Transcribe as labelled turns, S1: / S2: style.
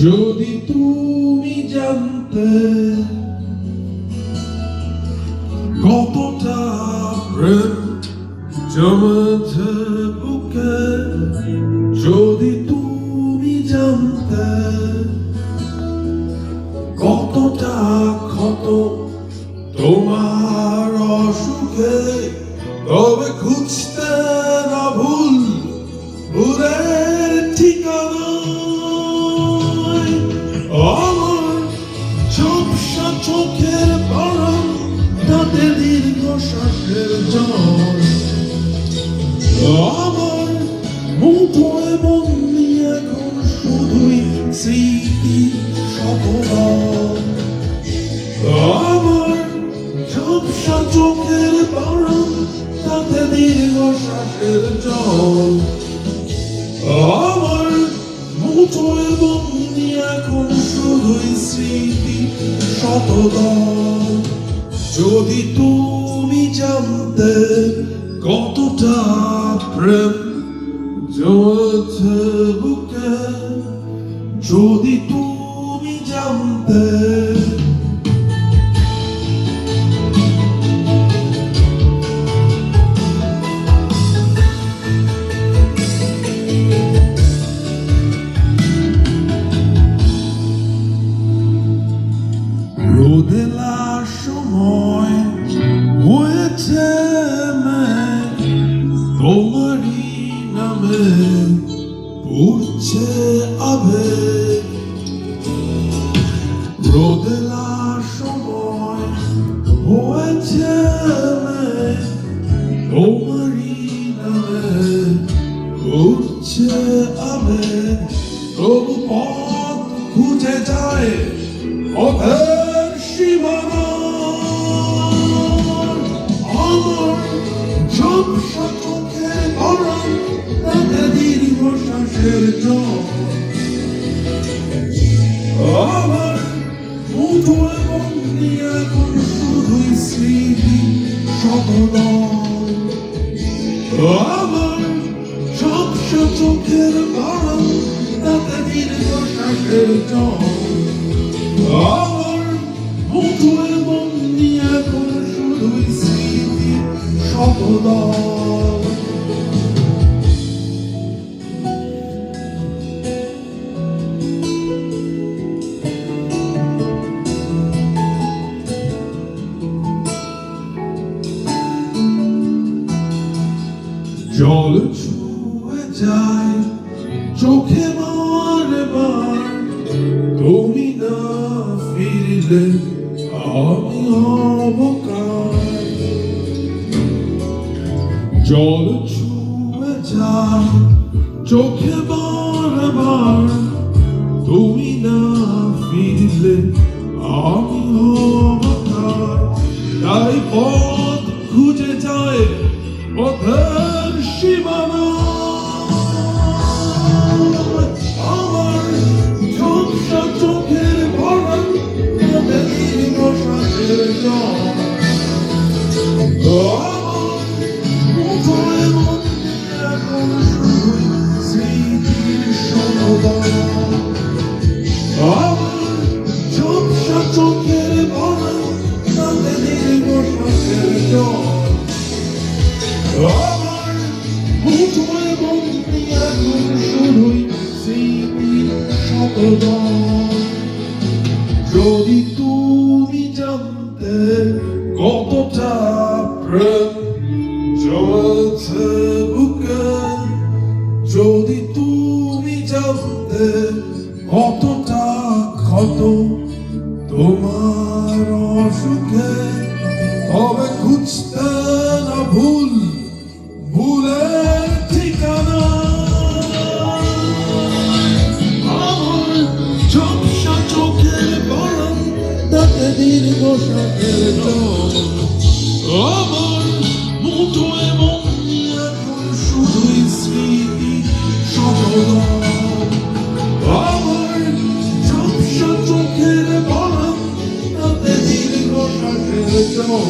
S1: যদি তুমি জানতে কতটা প্রেম জমেছে বুকে, যদি তুমি জানতে কতটা ক্ষত তোমার অসুখে, তবে খুঁজতে না ভুলের ঠিকানা। আমার ঝাপসা চোখের বাড়ান, তাতে দীর্ঘশ্বাসের জল, আমার মুঠোয় বন্দি এখন শুধুই স্মৃতি শতদল। আমার ঝাপসা চোখের বাড়ান, তাতে দীর্ঘশ্বাসের জল, আমার মুঠোয় বন্দি এখন শুধুই স্মৃতি শতদল। যদি তুমি জানতে কতটা প্রেম জমেছে বুকে, যদি তুমি জানতে। রোদেলার সময় হয়েছে মেঘ, তোমারই নামে পড়ছে আবেগ। রোদেলার সময় হয়েছে মেঘ, তোমারই নামে পড়ছে আবেগ। তবু পথ খুঁজে যায় পথের সীমানা। আমার ঝাপসা চোখের বাড়ান, তাতে দীর্ঘশ্বাসের জল, আমার মুঠোয় বন্দি এখন শুধুই স্মৃতি শতদল। আমার ঝাপসা চোখের বাড়ান, তাতে দীর্ঘশ্বাসের জল, আমার মুঠোয় বন্দি এখন শুধুই স্মৃতি শতদল। জল ছুঁয়ে যায় চোখে বারবার, তুমি না ফিরলে আমি হব কার। জল ছুঁয়ে যায় চোখে বারবার, তুমি না ফিরলে আমি হব কার। তাই পথ খুঁজে যায় পথের সীমানা। আমার ঝাপসা চোখের বাড়ান, তাতে দীর্ঘশ্বাসের জল, আমার মুঠোয় বন্দি এখন শুধুই স্মৃতির শতদল। আমার ঝাপসা চোখের বাড়ান, তাতে দীর্ঘশ্বাসের জল, আমার মুঠোয় বন্দি এখন শুধুই স্মৃতির শতদল। যদি তুমি জানতে কতটা প্রেম জমেছে বুকে, যদি তুমি জানতে কতটা ক্ষত তোমার অসুখে, তবে খুঁজতে না ভুলের ঠিকানা। আমার ঝাপসা চোখের বাড়ান, তাতে দীর্ঘশ্বাসের জল, আমার মুঠোয় বন্দি এখন শুধুই স্মৃতি শতদল। আমার ঝাপসা চোখের বাড়ান, তাতে দীর্ঘশ্বাসের জল,